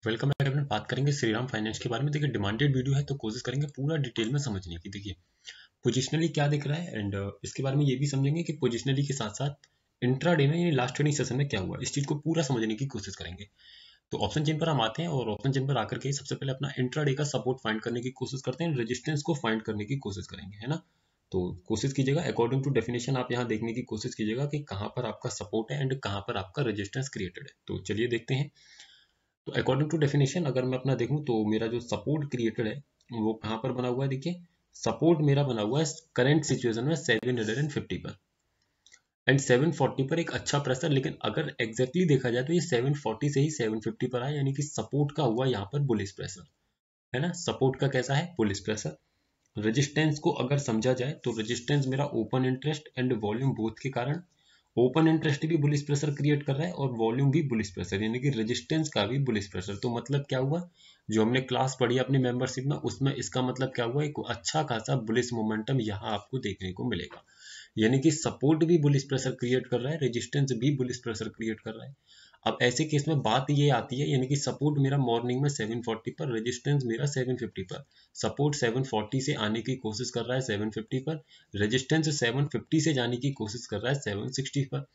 Welcome back. अपने बात करेंगे श्रीराम फाइनेंस के बारे में। देखिए डिमांडेड वीडियो है तो कोशिश करेंगे पूरा डिटेल में समझने की। देखिए पोजिशनली क्या दिख रहा है एंड इसके बारे में ये भी समझेंगे कि पोजिशनली के साथ साथ इंट्राडे में यानी लास्ट ट्रेडिंग सेशन में क्या हुआ, इस चीज को पूरा समझने की कोशिश करेंगे। तो ऑप्शन चेन पर हम आते हैं और ऑप्शन चेन पर आकर के सबसे पहले अपना इंट्राडे का सपोर्ट फाइंड करने की कोशिश करते हैं, रेजिस्टेंस को फाइंड करने की कोशिश करेंगे, है ना। तो कोशिश कीजिएगा अकॉर्डिंग टू डेफिनेशन आप यहाँ देखने की कोशिश कीजिएगा कि कहाँ पर आपका सपोर्ट है एंड कहाँ पर आपका रेजिस्टेंस क्रिएटेड है। तो चलिए देखते हैं। तो अकॉर्डिंग टू डेफिनेशन अगर मैं अपना देखूं तो मेरा जो सपोर्ट क्रिएटेड है वो कहाँ पर बना हुआ है। देखिए सपोर्ट मेरा बना हुआ है करंट सिचुएशन में 750 पर एंड 740 पर एक अच्छा प्रेशर, लेकिन अगर एग्जैक्टली देखा जाए तो ये 740 से ही 750 पर आया, यानी कि सपोर्ट का हुआ यहाँ पर बुलिश प्रेशर, है ना। सपोर्ट का कैसा है, बुलिश प्रेशर। रेजिस्टेंस को अगर समझा जाए तो रेजिस्टेंस मेरा open interest and volume both के कारण, ओपन इंटरेस्ट भी बुलिश प्रेशर क्रिएट कर रहा है और वॉल्यूम भी बुलिश प्रेशर, यानी कि रेजिस्टेंस का भी बुलिश प्रेशर। तो मतलब क्या हुआ, जो हमने क्लास पढ़ी अपनी मेंबरशिप में उसमें इसका मतलब क्या हुआ, एक अच्छा खासा बुलिश मोमेंटम यहाँ आपको देखने को मिलेगा। यानी कि सपोर्ट भी बुलिश प्रेशर क्रिएट कर रहा है, रेजिस्टेंस भी बुलिश प्रेशर क्रिएट कर रहा है। अब ऐसे केस में बात ये आती है, यानी कि सपोर्ट मेरा मॉर्निंग में 740 पर, रेजिस्टेंस मेरा 750 पर। सपोर्ट 740 से आने की कोशिश कर रहा है 750 पर, रेजिस्टेंस 750 से जाने की कोशिश कर रहा है 760 पर।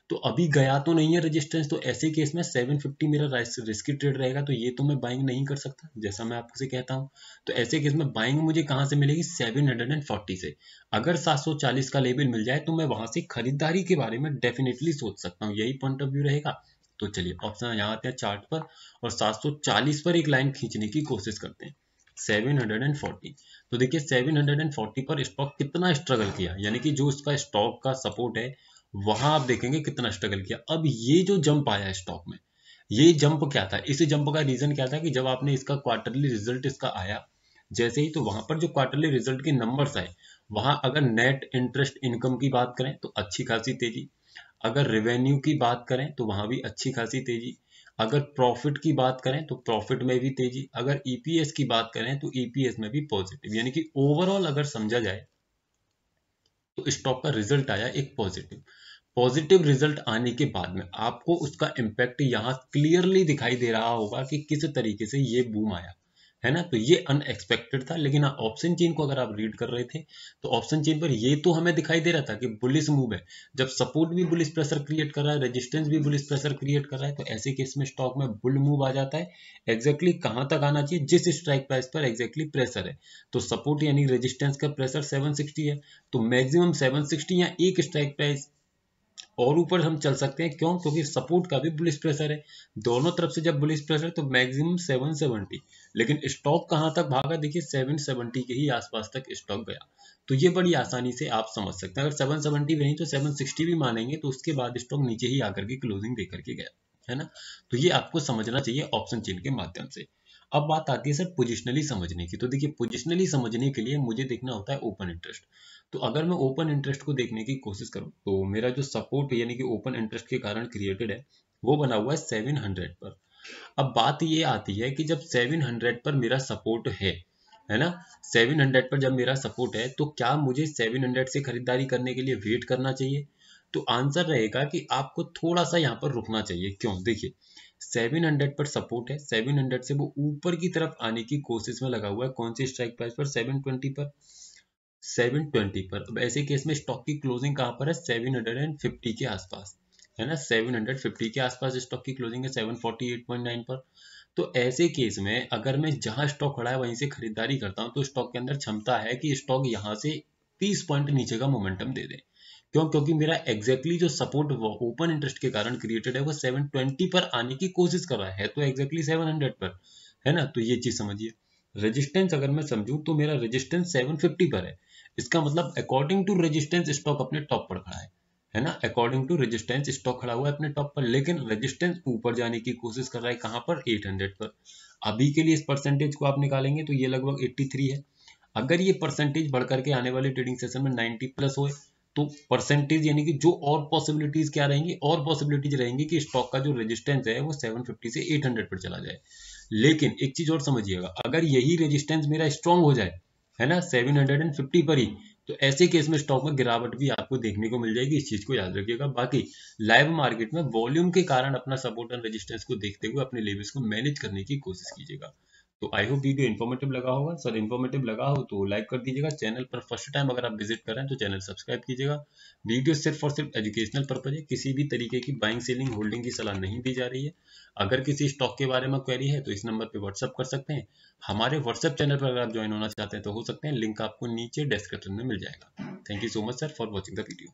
तो अभी गया तो नहीं है रेजिस्टेंस, तो ऐसे केस में 750 मेरा रिस्की ट्रेड रहेगा, तो ये तो मैं बाइंग नहीं कर सकता जैसा मैं आपसे कहता हूँ। तो ऐसे केस में बाइंग मुझे कहाँ से मिलेगी, 740 से। अगर 740 का लेवल मिल जाए तो मैं वहां से खरीदारी के बारे में डेफिनेटली सोच सकता हूँ, यही पॉइंट ऑफ व्यू रहेगा। तो चलिए ऑप्शन यहाँ आते हैं चार्ट पर और 740 पर एक लाइन खींचने की कोशिश करते हैं 740। तो देखिए 740 पर स्टॉक कितना स्ट्रगल किया, यानी कि जो इसका स्टॉक का सपोर्ट है वहां आप देखेंगे कितना स्ट्रगल किया। अब ये जो जंप आया स्टॉक में, ये जंप क्या था, इस जंप का रीजन क्या था कि जब आपने इसका क्वार्टरली रिजल्ट इसका आया जैसे ही, तो वहां पर जो क्वार्टरली रिजल्ट के नंबर्स आए वहां अगर नेट इंटरेस्ट इनकम की बात करें तो अच्छी खासी तेजी, अगर रेवेन्यू की बात करें तो वहां भी अच्छी खासी तेजी, अगर प्रॉफिट की बात करें तो प्रॉफिट में भी तेजी, अगर ईपीएस की बात करें तो ईपीएस में भी पॉजिटिव, यानी कि ओवरऑल अगर समझा जाए तो स्टॉक का रिजल्ट आया एक पॉजिटिव। पॉजिटिव रिजल्ट आने के बाद में आपको उसका इम्पैक्ट यहाँ क्लियरली दिखाई दे रहा होगा कि किस तरीके से ये बूम आया, है ना। तो ये अनएक्सपेक्टेड था, लेकिन ऑप्शन चेन को अगर आप रीड कर रहे थे तो ऑप्शन चेन पर ये तो हमें दिखाई दे रहा था कि बुलिश मूव है। जब सपोर्ट भी बुलिश प्रेशर क्रिएट कर रहा है, रेजिस्टेंस भी बुलिश प्रेशर क्रिएट कर रहा है, तो ऐसे केस में स्टॉक में बुल मूव आ जाता है। एग्जैक्टली कहां तक आना चाहिए, जिस स्ट्राइक प्राइस पर एग्जैक्टली प्रेशर है। तो सपोर्ट यानी रेजिस्टेंस का प्रेशर 760 है, तो मैक्सिमम 760 या एक स्ट्राइक प्राइस और ऊपर हम चल सकते हैं। क्यों, क्योंकि सपोर्ट का भी बुलिश प्रेशर है, दोनों तरफ से जब बुलिश प्रेशर तो मैक्सिमम 770। लेकिन स्टॉक कहां तक भागा, देखिए 770 के ही आसपास तक स्टॉक गया। तो ये बड़ी आसानी से आप समझ सकते हैं, अगर 770 भी नहीं तो 760 भी मानेंगे तो उसके बाद स्टॉक नीचे ही आकर के क्लोजिंग देकर के गया, है ना। तो ये आपको समझना चाहिए ऑप्शन चेन के माध्यम से। अब बात आती है सर पोजिशनली समझने की। तो देखिए पोजिशनली समझने के लिए मुझे देखना होता है ओपन इंटरेस्ट। तो अगर मैं ओपन इंटरेस्ट को देखने की कोशिश करूं तो मेरा जो सपोर्ट यानी कि ओपन इंटरेस्ट के कारण क्रिएटेड है वो बना हुआ है 700 पर। अब बात ये आती है कि जब 700 पर मेरा सपोर्ट है ना, 700 पर जब मेरा सपोर्ट है तो क्या मुझे 700 से खरीदारी करने के लिए वेट करना चाहिए। तो आंसर रहेगा कि आपको थोड़ा सा यहाँ पर रुकना चाहिए। क्यों, देखिए 700 पर सपोर्ट है, 700 से वो ऊपर की तरफ आने की कोशिश में लगा हुआ है, कौन सी स्ट्राइक प्राइस पर, 720 पर, 720 पर। अब ऐसे केस में स्टॉक की क्लोजिंग कहां पर है, 750 के आसपास, है ना। 750 के आसपास स्टॉक की क्लोजिंग है 748.9 पर। तो ऐसे केस में अगर मैं जहां स्टॉक खड़ा है वहीं से खरीदारी करता हूं तो स्टॉक के अंदर क्षमता है कि स्टॉक यहां से 30 पॉइंट नीचे का मोमेंटम दे दे। क्यों, क्योंकि मेरा एग्जैक्टली जो सपोर्ट ओपन इंटरेस्ट के कारण क्रिएटेड है वो 720 पर आने की कोशिश कर रहा है तो एग्जैक्टली 700 पर, है ना। तो ये चीज समझिए। रेजिस्टेंस अगर मैं समझूं तो मेरा रेजिस्टेंस 750 पर है, इसका मतलब अकॉर्डिंग टू रेजिस्टेंस स्टॉक अपने टॉप पर खड़ा है ना। अकॉर्डिंग टू रेजिस्टेंस स्टॉक खड़ा हुआ है अपने टॉप पर, लेकिन रेजिस्टेंस ऊपर जाने की कोशिश कर रहा है कहां पर, 800 पर। अभी के लिए इस परसेंटेज को आप निकालेंगे तो ये लगभग 83 है। अगर ये परसेंटेज बढ़ करके आने वाले ट्रेडिंग सेशन में 90 प्लस हो तो परसेंटेज यानी कि जो और पॉसिबिलिटीज क्या रहेंगी, और पॉसिबिलिटीज रहेंगी कि स्टॉक का जो रेजिस्टेंस है वो 750 से 800 पर चला जाए। लेकिन एक चीज और समझिएगा, अगर यही रेजिस्टेंस मेरा स्ट्रांग हो जाए, है ना, 750 पर ही, तो ऐसे केस में स्टॉक में गिरावट भी आपको देखने को मिल जाएगी, इस चीज को याद रखिएगा। बाकी लाइव मार्केट में वॉल्यूम के कारण अपना सपोर्ट एंड रेजिस्टेंस को देखते हुए अपने लेवल्स को मैनेज करने की कोशिश कीजिएगा। तो आई होप वीडियो इन्फॉर्मेटिव लगा होगा। सर इन्फॉर्मेटिव लगा हो तो लाइक कर दीजिएगा। चैनल पर फर्स्ट टाइम अगर आप विजिट कर रहे हैं तो चैनल सब्सक्राइब कीजिएगा। वीडियो सिर्फ और सिर्फ एजुकेशनल पर्पज है, किसी भी तरीके की बाइंग सेलिंग होल्डिंग की सलाह नहीं दी जा रही है। अगर किसी स्टॉक के बारे में क्वेरी है तो इस नंबर पे व्हाट्सअप कर सकते हैं। हमारे व्हाट्सएप चैनल पर अगर आप ज्वाइन होना चाहते हैं तो हो सकते हैं, लिंक आपको नीचे डिस्क्रिप्शन में मिल जाएगा। Thank you so much sir for watching the video.